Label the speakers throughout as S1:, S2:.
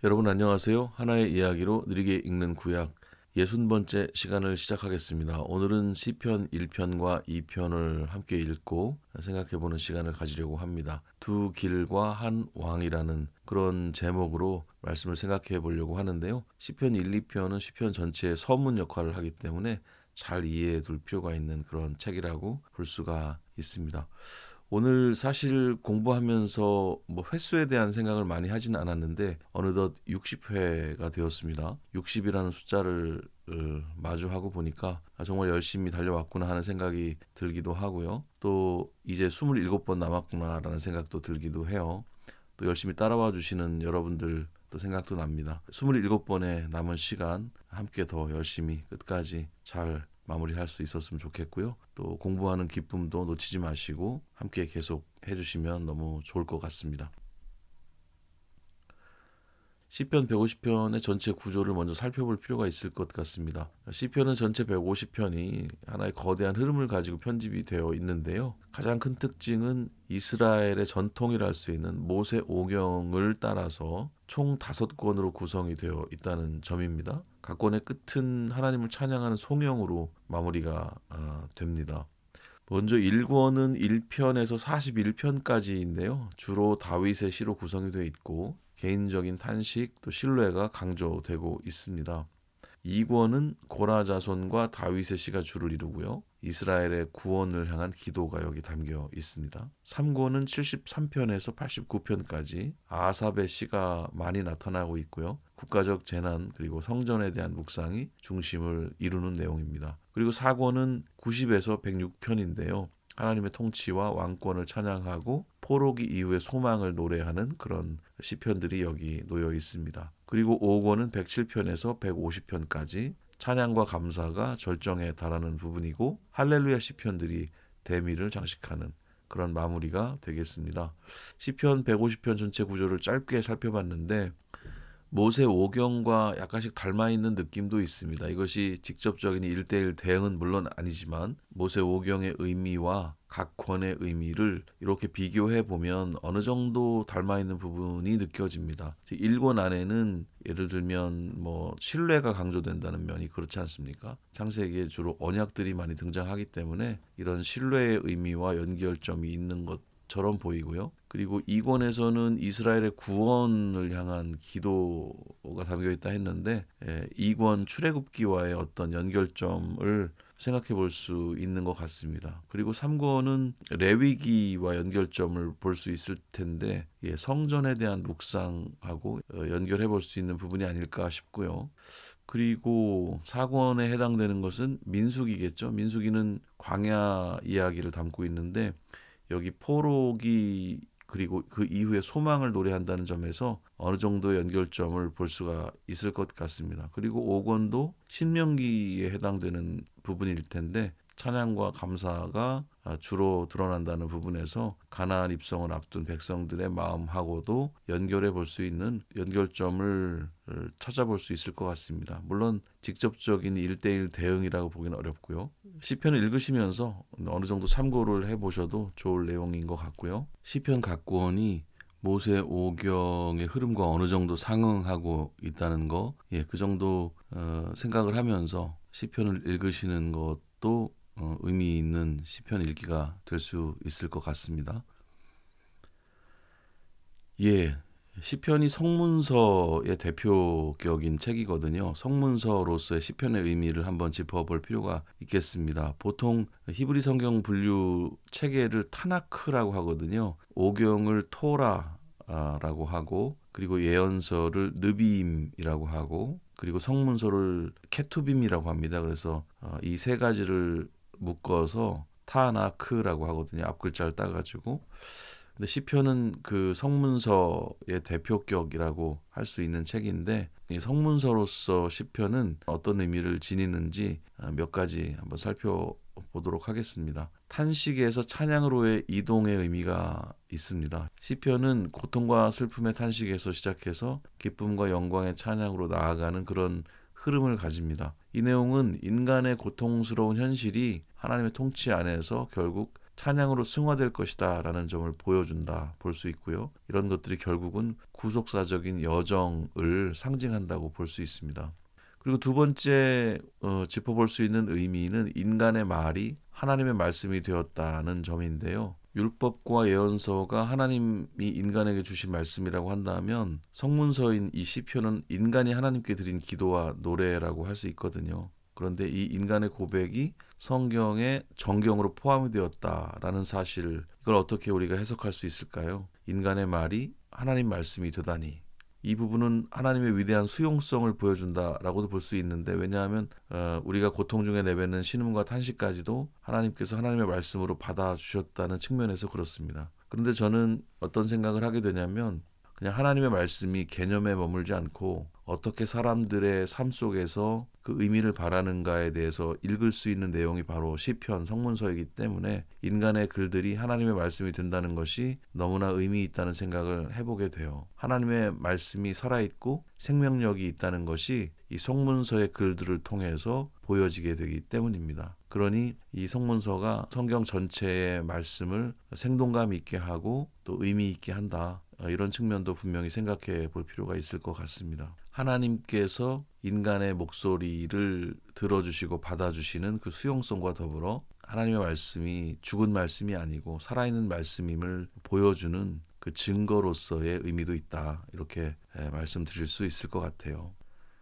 S1: 여러분 안녕하세요. 하나의 이야기로 느리게 읽는 구약 60번째 시간을 시작하겠습니다. 오늘은 시편 1편과 2편을 함께 읽고 생각해보는 시간을 가지려고 합니다. 두 길과 한 왕이라는 그런 제목으로 말씀을 생각해 보려고 하는데요. 시편 1, 2편은 시편 전체의 서문 역할을 하기 때문에 잘 이해해 둘 필요가 있는 그런 책이라고 볼 수가 있습니다. 오늘 사실 공부하면서 뭐 횟수에 대한 생각을 많이 하진 않았는데 어느덧 60회가 되었습니다. 60이라는 숫자를 마주하고 보니까 정말 열심히 달려왔구나 하는 생각이 들기도 하고요. 또 이제 27번 남았구나라는 생각도 들기도 해요. 또 열심히 따라와 주시는 여러분들 또 생각도 납니다. 27번의 남은 시간 함께 더 열심히 끝까지 잘 마무리할 수 있었으면 좋겠고요. 또 공부하는 기쁨도 놓치지 마시고 함께 계속 해주시면 너무 좋을 것 같습니다. 시편 150편의 전체 구조를 먼저 살펴볼 필요가 있을 것 같습니다. 시편은 전체 150편이 하나의 거대한 흐름을 가지고 편집이 되어 있는데요. 가장 큰 특징은 이스라엘의 전통이라 할 수 있는 모세 오경을 따라서 총 5권으로 구성이 되어 있다는 점입니다. 각 권의 끝은 하나님을 찬양하는 송영으로 마무리가 됩니다. 먼저 1권은 1편에서 41편까지인데요. 주로 다윗의 시로 구성이 되어 있고 개인적인 탄식 또 신뢰가 강조되고 있습니다. 2권은 고라 자손과 다윗의 시가 주를 이루고요. 이스라엘의 구원을 향한 기도가 여기 담겨 있습니다. 3권은 73편에서 89편까지 아삽의 시가 많이 나타나고 있고요. 국가적 재난 그리고 성전에 대한 묵상이 중심을 이루는 내용입니다. 그리고 4권은 90에서 106편인데요. 하나님의 통치와 왕권을 찬양하고 포로기 이후의 소망을 노래하는 그런 시편들이 여기 놓여 있습니다. 그리고 5권은 107편에서 150편까지 찬양과 감사가 절정에 달하는 부분이고 할렐루야 시편들이 대미를 장식하는 그런 마무리가 되겠습니다. 시편 150편 전체 구조를 짧게 살펴봤는데 모세 오경과 약간씩 닮아 있는 느낌도 있습니다. 이것이 직접적인 1대1 대응은 물론 아니지만 모세 오경의 의미와 각 권의 의미를 이렇게 비교해 보면 어느 정도 닮아 있는 부분이 느껴집니다. 1권 안에는 예를 들면 뭐 신뢰가 강조된다는 면이 그렇지 않습니까? 창세기에 주로 언약들이 많이 등장하기 때문에 이런 신뢰의 의미와 연결점이 있는 것처럼 보이고요. 그리고 2권에서는 이스라엘의 구원을 향한 기도가 담겨 있다 했는데 2권 출애굽기와의 어떤 연결점을 생각해 볼 수 있는 것 같습니다. 그리고 3권은 레위기와 연결점을 볼 수 있을 텐데 성전에 대한 묵상하고 연결해 볼 수 있는 부분이 아닐까 싶고요. 그리고 4권에 해당되는 것은 민수기겠죠. 민수기는 광야 이야기를 담고 있는데 여기 포로기 그리고 그 이후에 소망을 노래한다는 점에서 어느 정도 연결점을 볼 수가 있을 것 같습니다. 그리고 5권도 신명기에 해당되는 부분일 텐데 찬양과 감사가 주로 드러난다는 부분에서 가나안 입성을 앞둔 백성들의 마음하고도 연결해 볼 수 있는 연결점을 찾아볼 수 있을 것 같습니다. 물론 직접적인 1대1 대응이라고 보기는 어렵고요. 시편을 읽으시면서 어느 정도 참고를 해보셔도 좋을 내용인 것 같고요. 시편 각 권이 모세 오경의 흐름과 어느 정도 상응하고 있다는 거, 그 정도 생각을 하면서 시편을 읽으시는 것도 의미 있는 시편 읽기가 될 수 있을 것 같습니다. 예, 시편이 성문서의 대표격인 책이거든요. 성문서로서의 시편의 의미를 한번 짚어볼 필요가 있겠습니다. 보통 히브리 성경 분류 체계를 타나크라고 하거든요. 오경을 토라라고 하고 그리고 예언서를 느비임이라고 하고 그리고 성문서를 케투빔이라고 합니다. 그래서 이 세 가지를 묶어서 타나크라고 하거든요. 앞글자를 따가지고. 근데 시편은 그 성문서의 대표격이라고 할 수 있는 책인데 이 성문서로서 시편은 어떤 의미를 지니는지 몇 가지 한번 살펴보도록 하겠습니다. 탄식에서 찬양으로의 이동의 의미가 있습니다. 시편은 고통과 슬픔의 탄식에서 시작해서 기쁨과 영광의 찬양으로 나아가는 그런 흐름을 가집니다. 이 내용은 인간의 고통스러운 현실이 하나님의 통치 안에서 결국 찬양으로 승화될 것이다라는 점을 보여준다 볼 수 있고요. 이런 것들이 결국은 구속사적인 여정을 상징한다고 볼 수 있습니다. 그리고 두 번째 짚어볼 수 있는 의미는 인간의 말이 하나님의 말씀이 되었다는 점인데요. 율법과 예언서가 하나님이 인간에게 주신 말씀이라고 한다면 성문서인 이 시편은 인간이 하나님께 드린 기도와 노래라고 할 수 있거든요. 그런데 이 인간의 고백이 성경의 정경으로 포함이 되었다라는 사실, 이걸 어떻게 우리가 해석할 수 있을까요? 인간의 말이 하나님 말씀이 되다니, 이 부분은 하나님의 위대한 수용성을 보여준다라고도 볼 수 있는데, 왜냐하면 우리가 고통 중에 내뱉는 신음과 탄식까지도 하나님께서 하나님의 말씀으로 받아주셨다는 측면에서 그렇습니다. 그런데 저는 어떤 생각을 하게 되냐면, 그냥 하나님의 말씀이 개념에 머물지 않고 어떻게 사람들의 삶 속에서 그 의미를 바라는가에 대해서 읽을 수 있는 내용이 바로 시편, 성문서이기 때문에 인간의 글들이 하나님의 말씀이 된다는 것이 너무나 의미 있다는 생각을 해보게 돼요. 하나님의 말씀이 살아있고 생명력이 있다는 것이 이 성문서의 글들을 통해서 보여지게 되기 때문입니다. 그러니 이 성문서가 성경 전체의 말씀을 생동감 있게 하고 또 의미 있게 한다, 이런 측면도 분명히 생각해 볼 필요가 있을 것 같습니다. 하나님께서 인간의 목소리를 들어주시고 받아주시는 그 수용성과 더불어 하나님의 말씀이 죽은 말씀이 아니고 살아있는 말씀임을 보여주는 그 증거로서의 의미도 있다, 이렇게 말씀드릴 수 있을 것 같아요.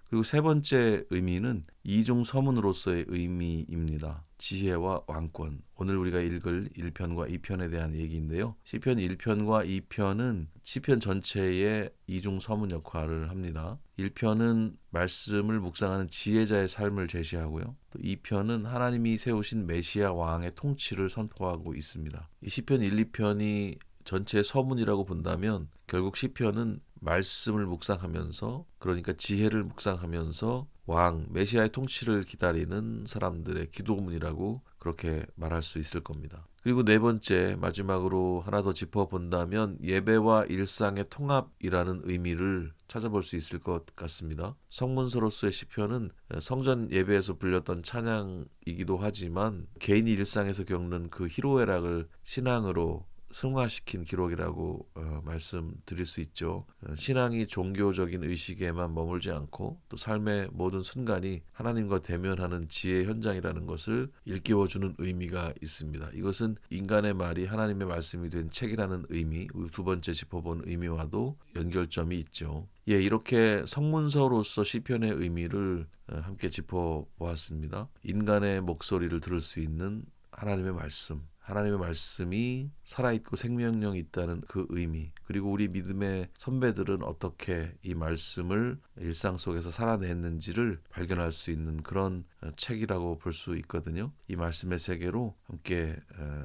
S1: 그리고 세 번째 의미는 이중 서문으로서의 의미입니다. 지혜와 왕권. 오늘 우리가 읽을 1편과 2편에 대한 얘기인데요. 시편 1편과 2편은 시편 전체의 이중 서문 역할을 합니다. 1편은 말씀을 묵상하는 지혜자의 삶을 제시하고요. 또 2편은 하나님이 세우신 메시아 왕의 통치를 선포하고 있습니다. 이 시편 1, 2편이 전체 서문이라고 본다면 결국 시편은 말씀을 묵상하면서, 그러니까 지혜를 묵상하면서 왕, 메시아의 통치를 기다리는 사람들의 기도문이라고 그렇게 말할 수 있을 겁니다. 그리고 네 번째, 마지막으로 하나 더 짚어본다면 예배와 일상의 통합이라는 의미를 찾아볼 수 있을 것 같습니다. 성문서로서의 시편은 성전 예배에서 불렸던 찬양이기도 하지만 개인이 일상에서 겪는 그 희로애락을 신앙으로 승화시킨 기록이라고 말씀드릴 수 있죠. 신앙이 종교적인 의식에만 머물지 않고 또 삶의 모든 순간이 하나님과 대면하는 지혜 현장이라는 것을 일깨워주는 의미가 있습니다. 이것은 인간의 말이 하나님의 말씀이 된 책이라는 의미, 두 번째 짚어본 의미와도 연결점이 있죠. 이렇게 성문서로서 시편의 의미를 함께 짚어보았습니다. 인간의 목소리를 들을 수 있는 하나님의 말씀, 하나님의 말씀이 살아있고 생명력이 있다는 그 의미, 그리고 우리 믿음의 선배들은 어떻게 이 말씀을 일상 속에서 살아냈는지를 발견할 수 있는 그런 책이라고 볼 수 있거든요. 이 말씀의 세계로 함께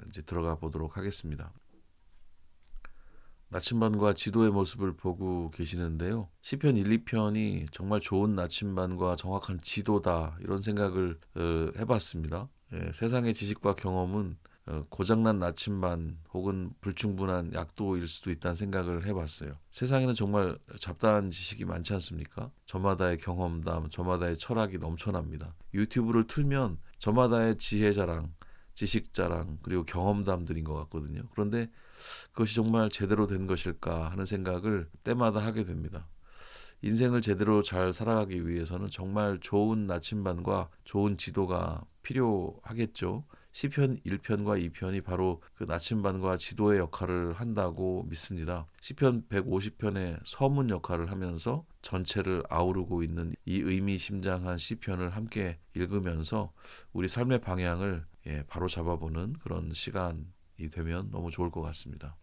S1: 이제 들어가 보도록 하겠습니다. 나침반과 지도의 모습을 보고 계시는데요. 시편 1, 2편이 정말 좋은 나침반과 정확한 지도다, 이런 생각을 해봤습니다. 세상의 지식과 경험은 고장난 나침반 혹은 불충분한 약도일 수도 있다는 생각을 해봤어요. 세상에는 정말 잡다한 지식이 많지 않습니까? 저마다의 경험담, 저마다의 철학이 넘쳐납니다. 유튜브를 틀면 저마다의 지혜 자랑, 지식 자랑, 그리고 경험담들인 것 같거든요. 그런데 그것이 정말 제대로 된 것일까 하는 생각을 때마다 하게 됩니다. 인생을 제대로 잘 살아가기 위해서는 정말 좋은 나침반과 좋은 지도가 필요하겠죠. 시편 1편과 2편이 바로 그 나침반과 지도의 역할을 한다고 믿습니다. 시편 150편의 서문 역할을 하면서 전체를 아우르고 있는 이 의미심장한 시편을 함께 읽으면서 우리 삶의 방향을 바로 잡아보는 그런 시간이 되면 너무 좋을 것 같습니다.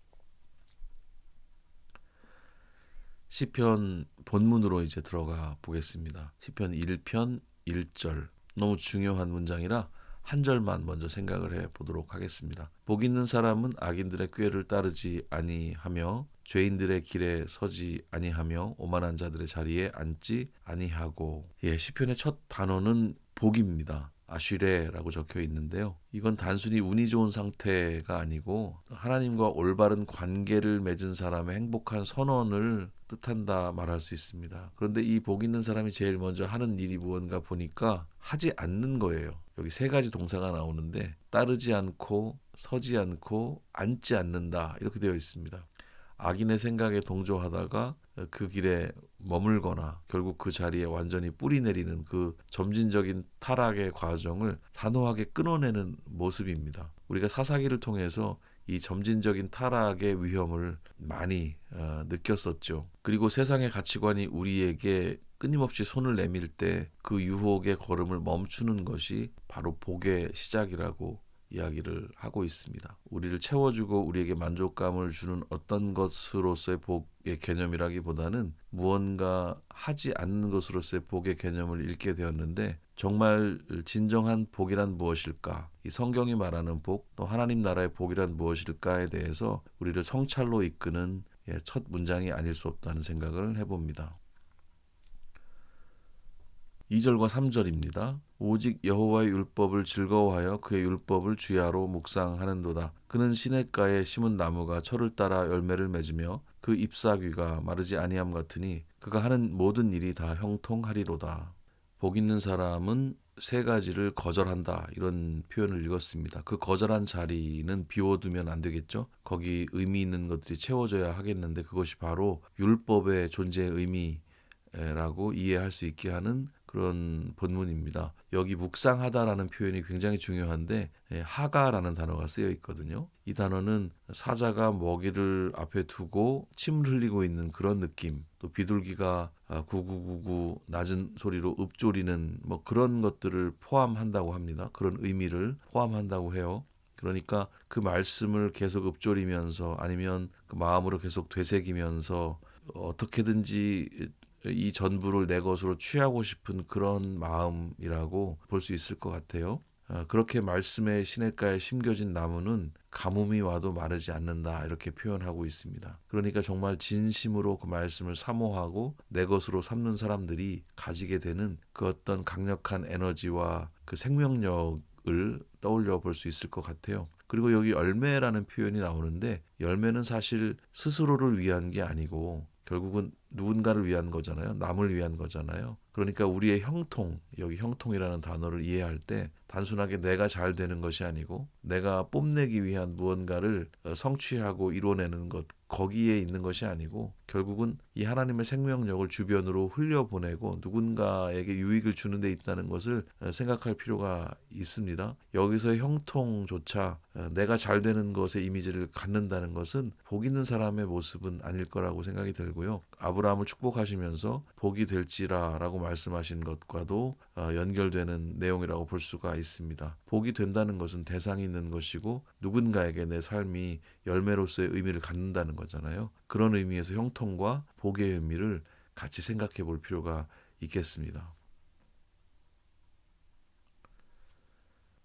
S1: 시편 본문으로 이제 들어가 보겠습니다. 시편 1편 1절, 너무 중요한 문장이라 한 절만 먼저 생각을 해 보도록 하겠습니다. 복 있는 사람은 악인들의 꾀를 따르지 아니하며 죄인들의 길에 서지 아니하며 오만한 자들의 자리에 앉지 아니하고. 시편의 첫 단어는 복입니다. 아쉬레라고 적혀 있는데요. 이건 단순히 운이 좋은 상태가 아니고 하나님과 올바른 관계를 맺은 사람의 행복한 선언을 뜻한다 말할 수 있습니다. 그런데 이 복 있는 사람이 제일 먼저 하는 일이 무언가 보니까 하지 않는 거예요. 여기 세 가지 동사가 나오는데 따르지 않고 서지 않고 앉지 않는다 이렇게 되어 있습니다. 악인의 생각에 동조하다가 그 길에 머물거나 결국 그 자리에 완전히 뿌리 내리는 그 점진적인 타락의 과정을 단호하게 끊어내는 모습입니다. 우리가 사사기를 통해서 이 점진적인 타락의 위험을 많이 느꼈었죠. 그리고 세상의 가치관이 우리에게 끊임없이 손을 내밀 때 그 유혹의 걸음을 멈추는 것이 바로 복의 시작이라고 이야기를 하고 있습니다. 우리를 채워주고 우리에게 만족감을 주는 어떤 것으로서의 복의 개념이라기보다는 무언가 하지 않는 것으로서의 복의 개념을 읽게 되었는데 정말 진정한 복이란 무엇일까? 이 성경이 말하는 복, 또 하나님 나라의 복이란 무엇일까에 대해서 우리를 성찰로 이끄는 첫 문장이 아닐 수 없다는 생각을 해봅니다. 2절과 3절입니다. 오직 여호와의 율법을 즐거워하여 그의 율법을 주야로 묵상하는도다. 그는 시냇가에 심은 나무가 철을 따라 열매를 맺으며 그 잎사귀가 마르지 아니함 같으니 그가 하는 모든 일이 다 형통하리로다. 복 있는 사람은 세 가지를 거절한다 이런 표현을 읽었습니다. 그 거절한 자리는 비워두면 안 되겠죠. 거기 의미 있는 것들이 채워져야 하겠는데 그것이 바로 율법의 존재의 의미라고 이해할 수 있게 하는 그런 본문입니다. 여기 묵상하다라는 표현이 굉장히 중요한데 하가라는 단어가 쓰여 있거든요. 이 단어는 사자가 먹이를 앞에 두고 침을 흘리고 있는 그런 느낌, 또 비둘기가 구구구구 낮은 소리로 읊조리는 뭐 그런 것들을 포함한다고 합니다. 그런 의미를 포함한다고 해요. 그러니까 그 말씀을 계속 읊조리면서 아니면 그 마음으로 계속 되새기면서 어떻게든지 이 전부를 내 것으로 취하고 싶은 그런 마음이라고 볼 수 있을 것 같아요. 그렇게 말씀의 시냇가에 심겨진 나무는 가뭄이 와도 마르지 않는다 이렇게 표현하고 있습니다. 그러니까 정말 진심으로 그 말씀을 사모하고 내 것으로 삼는 사람들이 가지게 되는 그 어떤 강력한 에너지와 그 생명력을 떠올려 볼 수 있을 것 같아요. 그리고 여기 열매라는 표현이 나오는데 열매는 사실 스스로를 위한 게 아니고 결국은 누군가를 위한 거잖아요. 남을 위한 거잖아요. 그러니까 우리의 형통, 여기 형통이라는 단어를 이해할 때 단순하게 내가 잘 되는 것이 아니고 내가 뽐내기 위한 무언가를 성취하고 이뤄내는 것, 거기에 있는 것이 아니고 결국은 이 하나님의 생명력을 주변으로 흘려보내고 누군가에게 유익을 주는 데 있다는 것을 생각할 필요가 있습니다. 여기서의 형통조차 내가 잘 되는 것의 이미지를 갖는다는 것은 복 있는 사람의 모습은 아닐 거라고 생각이 들고요. 아브라함을 축복하시면서 복이 될지라라고 말씀하신 것과도 연결되는 내용이라고 볼 수가 있습니다. 복이 된다는 것은 대상이 있는 것이고 누군가에게 내 삶이 열매로서의 의미를 갖는다는 거잖아요. 그런 의미에서 형통과 복의 의미를 같이 생각해 볼 필요가 있겠습니다.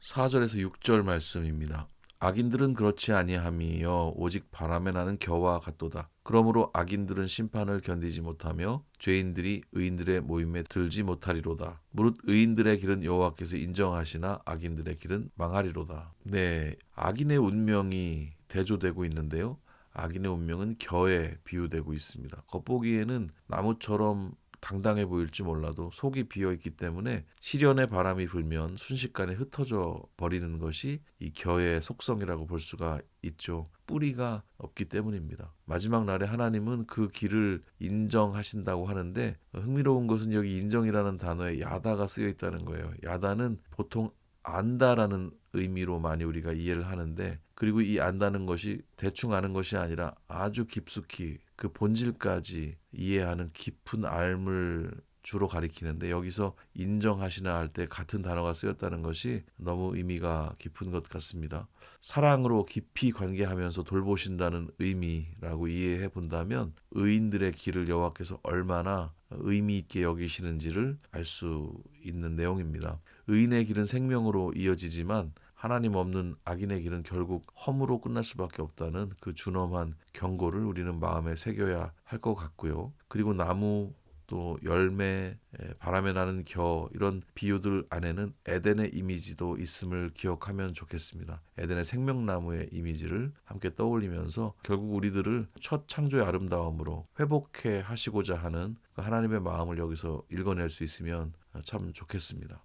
S1: 4절에서 6절 말씀입니다. 악인들은 그렇지 아니함이여 오직 바람에 나는 겨와 같도다. 그러므로 악인들은 심판을 견디지 못하며 죄인들이 의인들의 모임에 들지 못하리로다. 무릇 의인들의 길은 여호와께서 인정하시나 악인들의 길은 망하리로다. 네, 악인의 운명이 대조되고 있는데요. 악인의 운명은 겨에 비유되고 있습니다. 겉보기에는 나무처럼 당당해 보일지 몰라도 속이 비어있기 때문에 시련의 바람이 불면 순식간에 흩어져 버리는 것이 이 겨의 속성이라고 볼 수가 있죠. 뿌리가 없기 때문입니다. 마지막 날에 하나님은 그 길을 인정하신다고 하는데 흥미로운 것은 여기 인정이라는 단어에 야다가 쓰여 있다는 거예요. 야다는 보통 안다라는 의미로 많이 우리가 이해를 하는데 그리고 이 안다는 것이 대충 아는 것이 아니라 아주 깊숙이 그 본질까지 이해하는 깊은 알을 주로 가리키는데 여기서 인정하시나 할 때 같은 단어가 쓰였다는 것이 너무 의미가 깊은 것 같습니다. 사랑으로 깊이 관계하면서 돌보신다는 의미라고 이해해 본다면 의인들의 길을 여호와께서 얼마나 의미 있게 여기시는지를 알 수 있는 내용입니다. 의인의 길은 생명으로 이어지지만 하나님 없는 악인의 길은 결국 허무로 끝날 수밖에 없다는 그 준엄한 경고를 우리는 마음에 새겨야 할 것 같고요. 그리고 나무 또 열매, 바람에 나는 겨 이런 비유들 안에는 에덴의 이미지도 있음을 기억하면 좋겠습니다. 에덴의 생명나무의 이미지를 함께 떠올리면서 결국 우리들을 첫 창조의 아름다움으로 회복해 하시고자 하는 그 하나님의 마음을 여기서 읽어낼 수 있으면 참 좋겠습니다.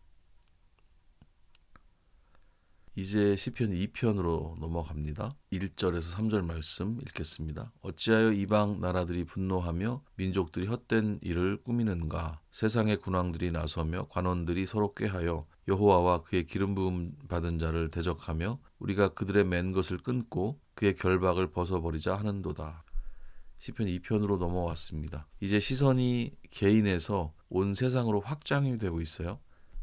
S1: 이제 시편 2편으로 넘어갑니다. 1절에서 3절 말씀 읽겠습니다. 어찌하여 이방 나라들이 분노하며 민족들이 헛된 일을 꾸미는가? 세상의 군왕들이 나서며 관원들이 서로 꾀하여 여호와와 그의 기름 부음 받은 자를 대적하며 우리가 그들의 맨 것을 끊고 그의 결박을 벗어버리자 하는도다. 시편 2편으로 넘어왔습니다. 이제 시선이 개인에서 온 세상으로 확장이 되고 있어요.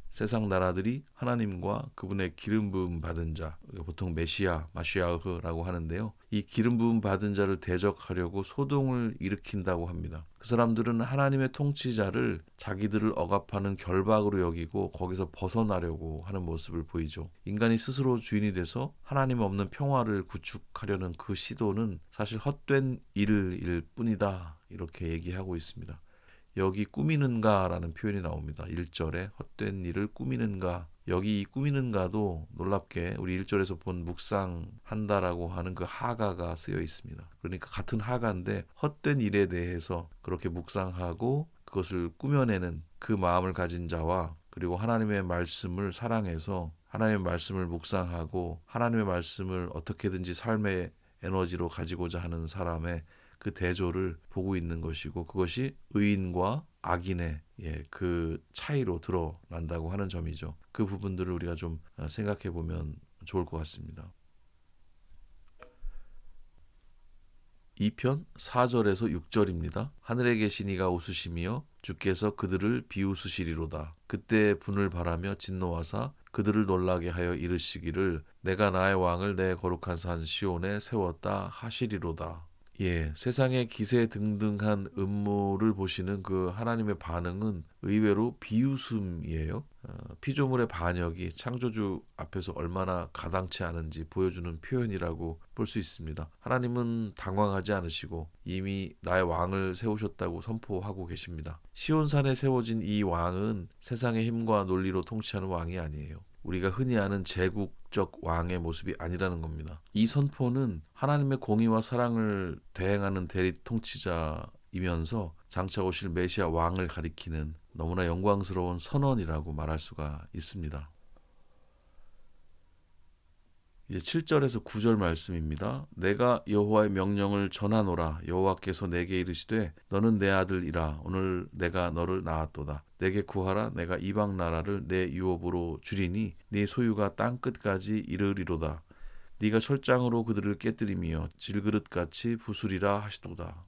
S1: 세상 나라들이 하나님과 그분의 기름 부음 받은 자, 보통 메시아, 마시아흐라고 하는데요. 이 기름 부음 받은 자를 대적하려고 소동을 일으킨다고 합니다. 그 사람들은 하나님의 통치자를 자기들을 억압하는 결박으로 여기고 거기서 벗어나려고 하는 모습을 보이죠. 인간이 스스로 주인이 돼서 하나님 없는 평화를 구축하려는 그 시도는 사실 헛된 일일 뿐이다. 이렇게 얘기하고 있습니다. 여기 꾸미는가라는 표현이 나옵니다. 1절에 헛된 일을 꾸미는가. 여기 이 꾸미는가도 놀랍게 우리 1절에서 본 묵상한다라고 하는 그 하가가 쓰여 있습니다. 그러니까 같은 하가인데 헛된 일에 대해서 그렇게 묵상하고 그것을 꾸며내는 그 마음을 가진 자와 그리고 하나님의 말씀을 사랑해서 하나님의 말씀을 묵상하고 하나님의 말씀을 어떻게든지 삶의 에너지로 가지고자 하는 사람의 그 대조를 보고 있는 것이고 그것이 의인과 악인의 그 차이로 드러난다고 하는 점이죠. 그 부분들을 우리가 좀 생각해 보면 좋을 것 같습니다. 2편 4절에서 6절입니다. 하늘에 계신 이가 웃으시며 주께서 그들을 비웃으시리로다. 그때 분을 바라며 진노하사 그들을 놀라게 하여 이르시기를 내가 나의 왕을 내 거룩한 산 시온에 세웠다 하시리로다. 세상의 기세등등한 음모를 보시는 그 하나님의 반응은 의외로 비웃음이에요. 피조물의 반역이 창조주 앞에서 얼마나 가당치 않은지 보여주는 표현이라고 볼 수 있습니다. 하나님은 당황하지 않으시고 이미 나의 왕을 세우셨다고 선포하고 계십니다. 시온산에 세워진 이 왕은 세상의 힘과 논리로 통치하는 왕이 아니에요. 우리가 흔히 아는 제국적 왕의 모습이 아니라는 겁니다. 이 선포는 하나님의 공의와 사랑을 대행하는 대리 통치자이면서 장차 오실 메시아 왕을 가리키는 너무나 영광스러운 선언이라고 말할 수가 있습니다. 이제 7절에서 9절 말씀입니다. 내가 여호와의 명령을 전하노라. 여호와께서 내게 이르시되 너는 내 아들이라. 오늘 내가 너를 낳았도다. 내게 구하라. 내가 이방 나라를 내 유업으로 주리니 네 소유가 땅 끝까지 이르리로다. 네가 철장으로 그들을 깨뜨리며 질그릇같이 부수리라 하시도다.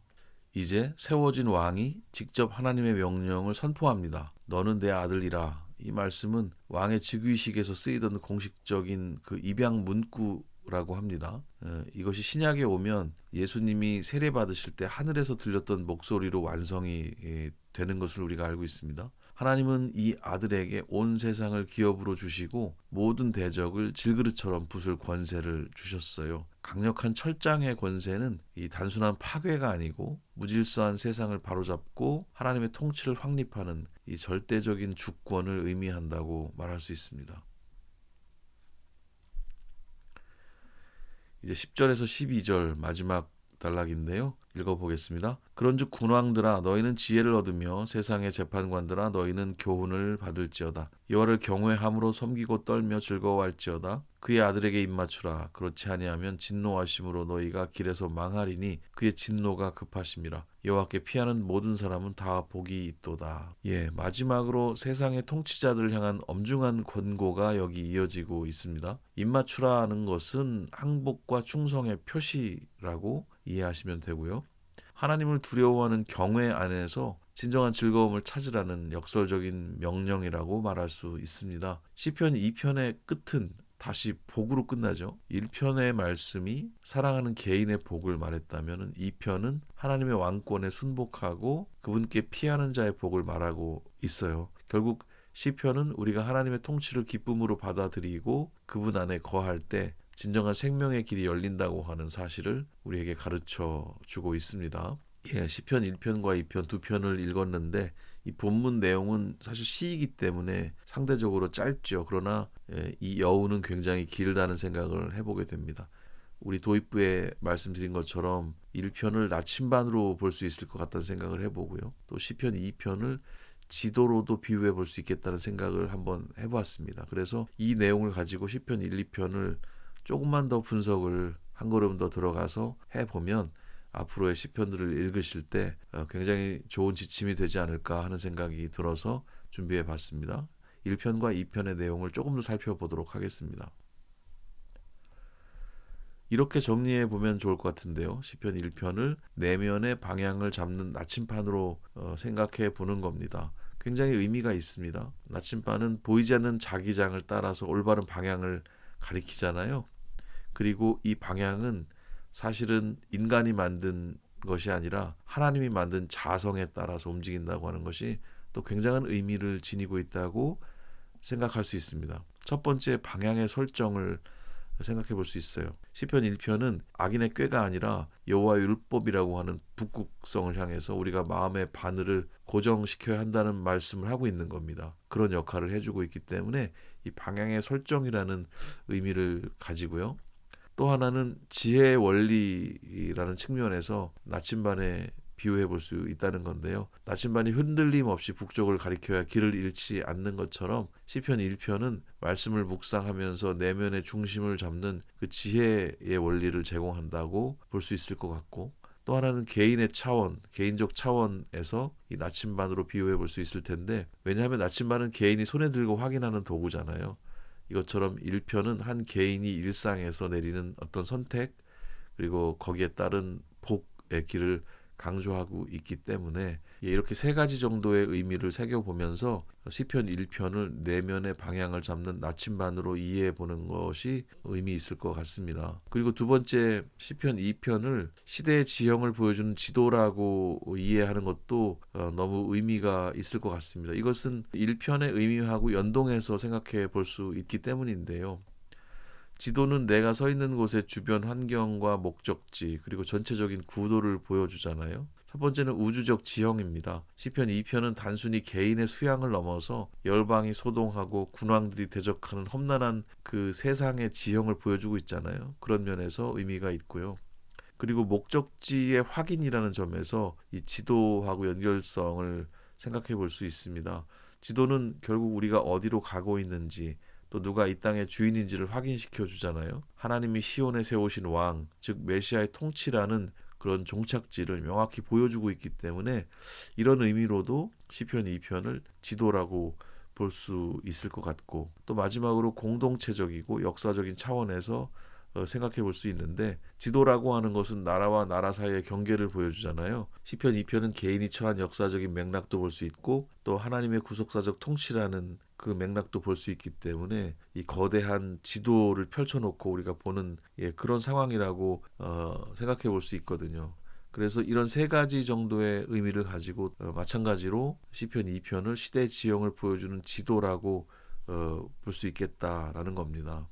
S1: 이제 세워진 왕이 직접 하나님의 명령을 선포합니다. 너는 내 아들이라. 이 말씀은 왕의 즉위식에서 쓰이던 공식적인 그 입양 문구라고 합니다. 이것이 신약에 오면 예수님이 세례 받으실 때 하늘에서 들렸던 목소리로 완성이 되는 것을 우리가 알고 있습니다. 하나님은 이 아들에게 온 세상을 기업으로 주시고 모든 대적을 질그릇처럼 부술 권세를 주셨어요. 강력한 철장의 권세는 이 단순한 파괴가 아니고 무질서한 세상을 바로잡고 하나님의 통치를 확립하는 이 절대적인 주권을 의미한다고 말할 수 있습니다. 이제 10절에서 12절 마지막 단락인데요. 읽어보겠습니다. 그런즉 군왕들아 너희는 지혜를 얻으며 세상의 재판관들아 너희는 교훈을 받을지어다. 여호와를 경외함으로 섬기고 떨며 즐거워할지어다. 그의 아들에게 입맞추라. 그렇지 아니하면 진노하심으로 너희가 길에서 망하리니 그의 진노가 급하심이라. 여호와께 피하는 모든 사람은 다 복이 있도다. 마지막으로 세상의 통치자들을 향한 엄중한 권고가 여기 이어지고 있습니다. 입맞추라는 것은 항복과 충성의 표시라고 이해하시면 되고요. 하나님을 두려워하는 경외 안에서 진정한 즐거움을 찾으라는 역설적인 명령이라고 말할 수 있습니다. 시편 2편의 끝은 다시 복으로 끝나죠. 1편의 말씀이 사랑하는 개인의 복을 말했다면 2편은 하나님의 왕권에 순복하고 그분께 피하는 자의 복을 말하고 있어요. 결국 시편은 우리가 하나님의 통치를 기쁨으로 받아들이고 그분 안에 거할 때 진정한 생명의 길이 열린다고 하는 사실을 우리에게 가르쳐 주고 있습니다. 예, 시편 1편과 2편 두 편을 읽었는데 이 본문 내용은 사실 시이기 때문에 상대적으로 짧죠. 그러나 이 여우는 굉장히 길다는 생각을 해보게 됩니다. 우리 도입부에 말씀드린 것처럼 1편을 나침반으로 볼 수 있을 것 같다는 생각을 해보고요. 또 시편 2편을 지도로도 비유해 볼 수 있겠다는 생각을 한번 해보았습니다. 그래서 이 내용을 가지고 시편 1, 2편을 조금만 더 분석을 한 걸음 더 들어가서 해보면 앞으로의 시편들을 읽으실 때 굉장히 좋은 지침이 되지 않을까 하는 생각이 들어서 준비해 봤습니다. 1편과 2편의 내용을 조금 더 살펴보도록 하겠습니다. 이렇게 정리해 보면 좋을 것 같은데요. 시편 1편을 내면의 방향을 잡는 나침반으로 생각해 보는 겁니다. 굉장히 의미가 있습니다. 나침반은 보이지 않는 자기장을 따라서 올바른 방향을 가리키잖아요. 그리고 이 방향은 사실은 인간이 만든 것이 아니라 하나님이 만든 자성에 따라서 움직인다고 하는 것이 또 굉장한 의미를 지니고 있다고 생각할 수 있습니다. 첫 번째 방향의 설정을 생각해 볼 수 있어요. 시편 1편은 악인의 꾀가 아니라 여호와의 율법이라고 하는 북극성을 향해서 우리가 마음의 바늘을 고정시켜야 한다는 말씀을 하고 있는 겁니다. 그런 역할을 해주고 있기 때문에 이 방향의 설정이라는 의미를 가지고요. 또 하나는 지혜의 원리라는 측면에서 나침반에 비유해 볼 수 있다는 건데요. 나침반이 흔들림 없이 북쪽을 가리켜야 길을 잃지 않는 것처럼 시편 1편은 말씀을 묵상하면서 내면의 중심을 잡는 그 지혜의 원리를 제공한다고 볼 수 있을 것 같고, 또 하나는 개인의 차원, 개인적 차원에서 이 나침반으로 비유해 볼 수 있을 텐데, 왜냐하면 나침반은 개인이 손에 들고 확인하는 도구잖아요. 이것처럼 1편은 한 개인이 일상에서 내리는 어떤 선택, 그리고 거기에 따른 복의 길을 강조하고 있기 때문에 이렇게 세 가지 정도의 의미를 새겨보면서 시편 1편을 내면의 방향을 잡는 나침반으로 이해해 보는 것이 의미 있을 것 같습니다. 그리고 두 번째, 시편 2편을 시대의 지형을 보여주는 지도라고 이해하는 것도 너무 의미가 있을 것 같습니다. 이것은 1편의 의미하고 연동해서 생각해 볼 수 있기 때문인데요. 지도는 내가 서 있는 곳의 주변 환경과 목적지 그리고 전체적인 구도를 보여주잖아요. 첫 번째는 우주적 지형입니다. 시편 2편은 단순히 개인의 수양을 넘어서 열방이 소동하고 군왕들이 대적하는 험난한 그 세상의 지형을 보여주고 있잖아요. 그런 면에서 의미가 있고요. 그리고 목적지의 확인이라는 점에서 이 지도하고 연결성을 생각해 볼 수 있습니다. 지도는 결국 우리가 어디로 가고 있는지, 또 누가 이 땅의 주인인지를 확인시켜 주잖아요. 하나님이 시온에 세우신 왕, 즉 메시아의 통치라는 그런 종착지를 명확히 보여주고 있기 때문에 이런 의미로도 시편 2편을 지도라고 볼 수 있을 것 같고, 또 마지막으로 공동체적이고 역사적인 차원에서 생각해 볼 수 있는데, 지도라고 하는 것은 나라와 나라 사이의 경계를 보여주잖아요. 시편 2편은 개인이 처한 역사적인 맥락도 볼 수 있고, 또 하나님의 구속사적 통치라는 그 맥락도 볼 수 있기 때문에 이 거대한 지도를 펼쳐놓고 우리가 보는 그런 상황이라고 생각해 볼 수 있거든요. 그래서 이런 세 가지 정도의 의미를 가지고 마찬가지로 시편 2편을 시대 지형을 보여주는 지도라고 볼 수 있겠다라는 겁니다.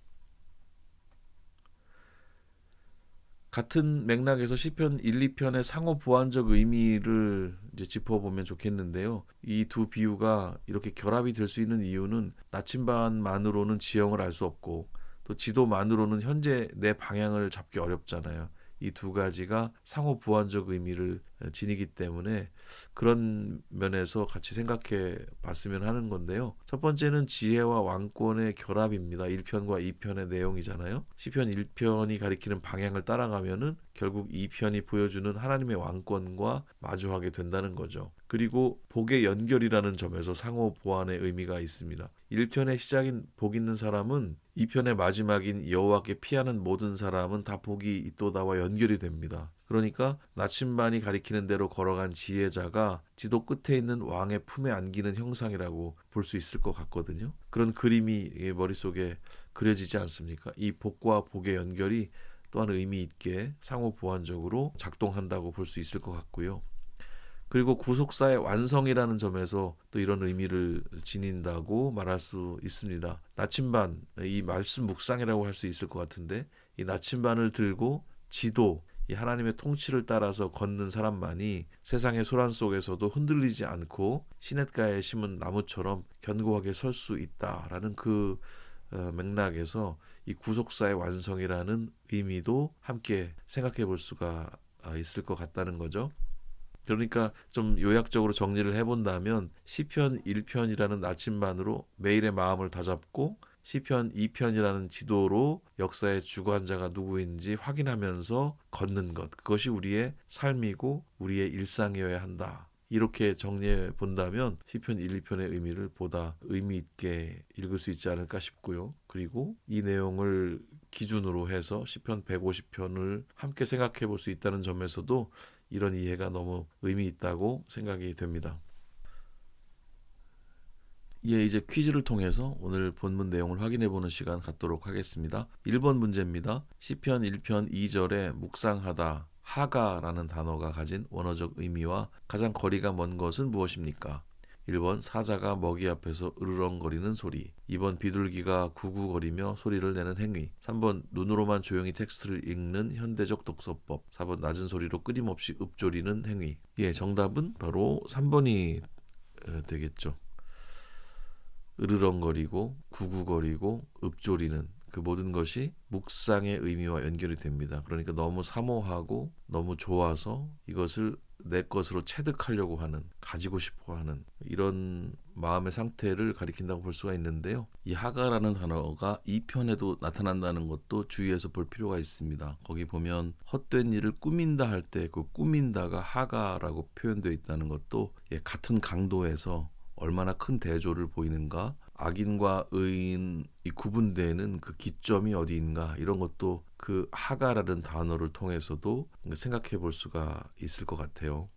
S1: 같은 맥락에서 시편 1, 2편의 상호 보완적 의미를 이제 짚어보면 좋겠는데요. 이 두 비유가 이렇게 결합이 될 수 있는 이유는 나침반만으로는 지형을 알 수 없고 또 지도만으로는 현재 내 방향을 잡기 어렵잖아요. 이 두 가지가 상호 보완적 의미를 지니기 때문에 그런 면에서 같이 생각해 봤으면 하는 건데요. 첫 번째는 지혜와 왕권의 결합입니다. 1편과 2편의 내용이잖아요. 시편 1편이 가리키는 방향을 따라가면은 결국 2편이 보여주는 하나님의 왕권과 마주하게 된다는 거죠. 그리고 복의 연결이라는 점에서 상호 보완의 의미가 있습니다. 1편의 시작인 복 있는 사람은 2편의 마지막인 여호와께 피하는 모든 사람은 다 복이 있도다와 연결이 됩니다. 그러니까 나침반이 가리키는 대로 걸어간 지혜자가 지도 끝에 있는 왕의 품에 안기는 형상이라고 볼 수 있을 것 같거든요. 그런 그림이 머릿속에 그려지지 않습니까? 이 복과 복의 연결이 또한 의미 있게 상호 보완적으로 작동한다고 볼 수 있을 것 같고요. 그리고 구속사의 완성이라는 점에서 또 이런 의미를 지닌다고 말할 수 있습니다. 나침반, 이 말씀 묵상이라고 할 수 있을 것 같은데 이 나침반을 들고 지도, 이 하나님의 통치를 따라서 걷는 사람만이 세상의 소란 속에서도 흔들리지 않고 시냇가에 심은 나무처럼 견고하게 설 수 있다라는 그 맥락에서 이 구속사의 완성이라는 의미도 함께 생각해 볼 수가 있을 것 같다는 거죠. 그러니까 좀 요약적으로 정리를 해본다면 시편 1편이라는 나침반으로 매일의 마음을 다잡고 시편 2편이라는 지도로 역사의 주관자가 누구인지 확인하면서 걷는 것, 그것이 우리의 삶이고 우리의 일상이어야 한다. 이렇게 정리해 본다면 시편 1, 2편의 의미를 보다 의미 있게 읽을 수 있지 않을까 싶고요. 그리고 이 내용을 기준으로 해서 시편 150편을 함께 생각해 볼 수 있다는 점에서도 이런 이해가 너무 의미 있다고 생각이 됩니다. 예, 이제 퀴즈를 통해서 오늘 본문 내용을 확인해 보는 시간 갖도록 하겠습니다. 1번 문제입니다. 시편 1편 2절에 묵상하다, 하가라는 단어가 가진 원어적 의미와 가장 거리가 먼 것은 무엇입니까? 1번 사자가 먹이 앞에서 으르렁거리는 소리, 2번 비둘기가 구구거리며 소리를 내는 행위, 3번 눈으로만 조용히 텍스트를 읽는 현대적 독서법, 4번 낮은 소리로 끊임없이 읊조리는 행위. 예, 정답은 바로 3번이 되겠죠. 으르렁거리고 구구거리고 읊조리는 그 모든 것이 묵상의 의미와 연결이 됩니다. 그러니까 너무 사모하고 너무 좋아서 이것을 내 것으로 체득하려고 하는, 가지고 싶어하는 이런 마음의 상태를 가리킨다고 볼 수가 있는데요. 이 하가라는 단어가 2편에도 나타난다는 것도 주의해서 볼 필요가 있습니다. 거기 보면 헛된 일을 꾸민다 할 때 그 꾸민다가 하가라고 표현되어 있다는 것도 같은 강도에서 얼마나 큰 대조를 보이는가, 악인과 의인이 구분되는 그 기점이 어디인가, 이런 것도 그 하가라는 단어를 통해서도 생각해 볼 수가 있을 것 같아요.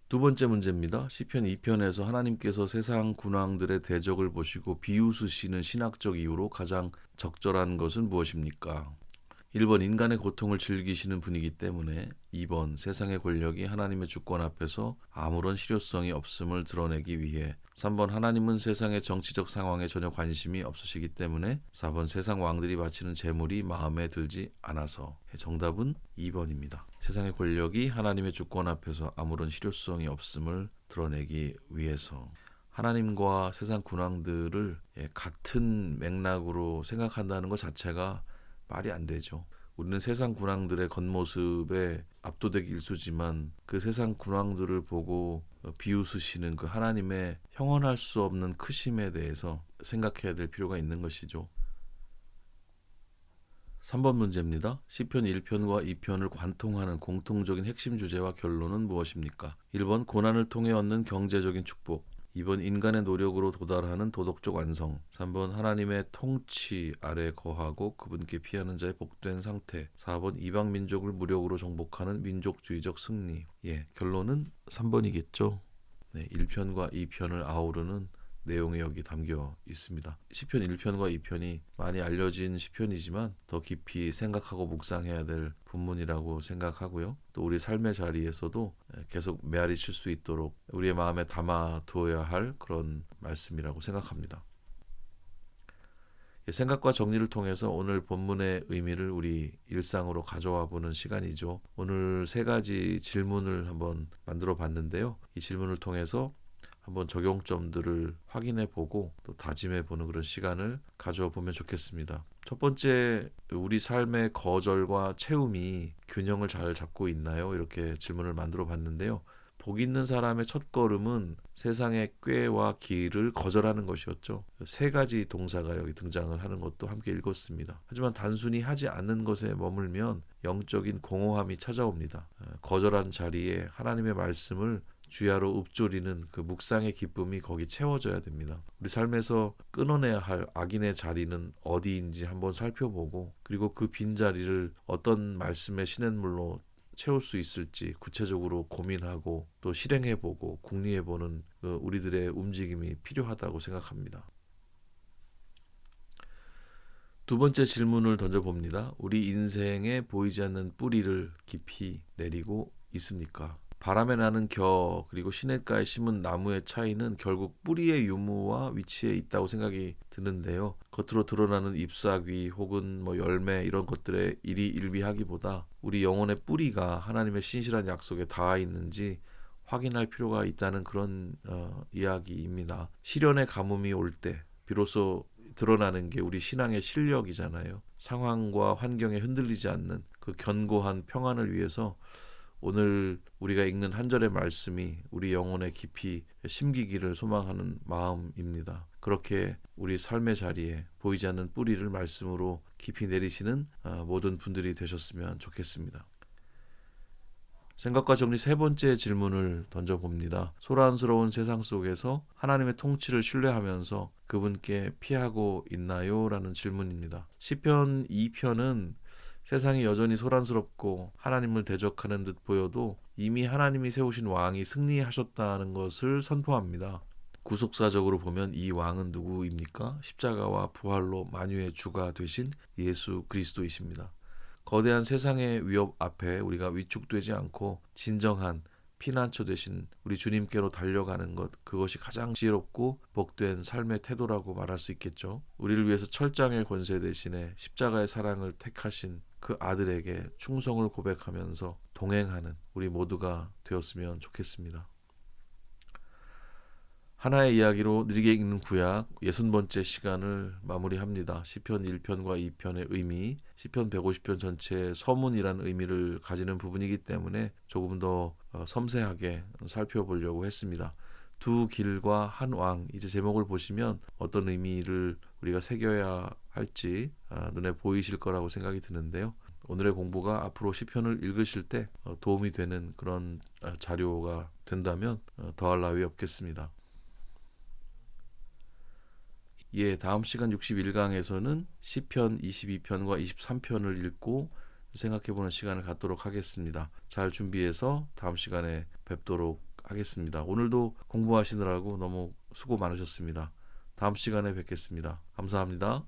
S1: 두 번째 문제입니다. 시편 2편에서 하나님께서 세상 군왕들의 대적을 보시고 비웃으시는 신학적 이유로 가장 적절한 것은 무엇입니까? 1번 인간의 고통을 즐기시는 분이기 때문에, 2번 세상의 권력이 하나님의 주권 앞에서 아무런 실효성이 없음을 드러내기 위해, 3번 하나님은 세상의 정치적 상황에 전혀 관심이 없으시기 때문에, 4번 세상 왕들이 바치는 재물이 마음에 들지 않아서. 정답은 2번입니다. 세상의 권력이 하나님의 주권 앞에서 아무런 실효성이 없음을 드러내기 위해서. 하나님과 세상 군왕들을 같은 맥락으로 생각한다는 것 자체가 말이 안 되죠. 우리는 세상 군왕들의 겉모습에 압도되기 일쑤지만 그 세상 군왕들을 보고 비웃으시는 그 하나님의 형언할 수 없는 크심에 대해서 생각해야 될 필요가 있는 것이죠. 3번 문제입니다. 시편 1편과 2편을 관통하는 공통적인 핵심 주제와 결론은 무엇입니까? 1번 고난을 통해 얻는 경제적인 축복, 2번 인간의 노력으로 도달하는 도덕적 완성, 3번 하나님의 통치 아래 거하고 그분께 피하는 자의 복된 상태, 4번 이방 민족을 무력으로 정복하는 민족주의적 승리. 결론은 3번이겠죠. 1편과 2편을 아우르는 내용이 여기 담겨 있습니다. 시편 1편과 2편이 많이 알려진 시편이지만 더 깊이 생각하고 묵상해야 될 본문이라고 생각하고요. 또 우리 삶의 자리에서도 계속 메아리 칠 수 있도록 우리의 마음에 담아 두어야 할 그런 말씀이라고 생각합니다. 생각과 정리를 통해서 오늘 본문의 의미를 우리 일상으로 가져와 보는 시간이죠. 오늘 3가지 질문을 한번 만들어 봤는데요. 이 질문을 통해서 한번 적용점들을 확인해 보고 또 다짐해 보는 그런 시간을 가져와 보면 좋겠습니다. 첫 번째, 우리 삶의 거절과 채움이 균형을 잘 잡고 있나요? 이렇게 질문을 만들어 봤는데요. 복 있는 사람의 첫 걸음은 세상의 꾀와 기를 거절하는 것이었죠. 3가지 동사가 여기 등장을 하는 것도 함께 읽었습니다. 하지만 단순히 하지 않는 것에 머물면 영적인 공허함이 찾아옵니다. 거절한 자리에 하나님의 말씀을 주야로 읊조리는 그 묵상의 기쁨이 거기 채워져야 됩니다. 우리 삶에서 끊어내야 할 악인의 자리는 어디인지 한번 살펴보고, 그리고 그 빈자리를 어떤 말씀의 시냇물로 채울 수 있을지 구체적으로 고민하고 또 실행해보고 궁리해보는 우리들의 움직임이 필요하다고 생각합니다. 두 번째 질문을 던져봅니다. 우리 인생에 보이지 않는 뿌리를 깊이 내리고 있습니까? 바람에 나는 겨, 그리고 시냇가에 심은 나무의 차이는 결국 뿌리의 유무와 위치에 있다고 생각이 드는데요. 겉으로 드러나는 잎사귀 혹은 뭐 열매 이런 것들에 일희일비하기보다 우리 영혼의 뿌리가 하나님의 신실한 약속에 닿아 있는지 확인할 필요가 있다는 그런 이야기입니다. 시련의 가뭄이 올 때 비로소 드러나는 게 우리 신앙의 실력이잖아요. 상황과 환경에 흔들리지 않는 그 견고한 평안을 위해서 오늘 우리가 읽는 한 절의 말씀이 우리 영혼에 깊이 심기기를 소망하는 마음입니다. 그렇게 우리 삶의 자리에 보이지 않는 뿌리를 말씀으로 깊이 내리시는 모든 분들이 되셨으면 좋겠습니다. 생각과 정리 세 번째 질문을 던져봅니다. 소란스러운 세상 속에서 하나님의 통치를 신뢰하면서 그분께 피하고 있나요? 라는 질문입니다. 시편 2편은 세상이 여전히 소란스럽고 하나님을 대적하는 듯 보여도 이미 하나님이 세우신 왕이 승리하셨다는 것을 선포합니다. 구속사적으로 보면 이 왕은 누구입니까? 십자가와 부활로 만유의 주가 되신 예수 그리스도이십니다. 거대한 세상의 위협 앞에 우리가 위축되지 않고 진정한 피난처 되신 우리 주님께로 달려가는 것, 그것이 가장 지혜롭고 복된 삶의 태도라고 말할 수 있겠죠. 우리를 위해서 철장의 권세 대신에 십자가의 사랑을 택하신 그 아들에게 충성을 고백하면서 동행하는 우리 모두가 되었으면 좋겠습니다. 하나의 이야기로 느리게 읽는 구약 60번째 시간을 마무리합니다. 시편 1편과 2편의 의미, 시편 150편 전체의 서문이라는 의미를 가지는 부분이기 때문에 조금 더 섬세하게 살펴보려고 했습니다. 두 길과 한 왕, 이제 제목을 보시면 어떤 의미를 우리가 새겨야 할지 눈에 보이실 거라고 생각이 드는데요. 오늘의 공부가 앞으로 시편을 읽으실 때 도움이 되는 그런 자료가 된다면 더할 나위 없겠습니다. 다음 시간 61강에서는 시편 22편과 23편을 읽고 생각해보는 시간을 갖도록 하겠습니다. 잘 준비해서 다음 시간에 뵙도록 하겠습니다. 오늘도 공부하시느라고 너무 수고 많으셨습니다. 다음 시간에 뵙겠습니다. 감사합니다.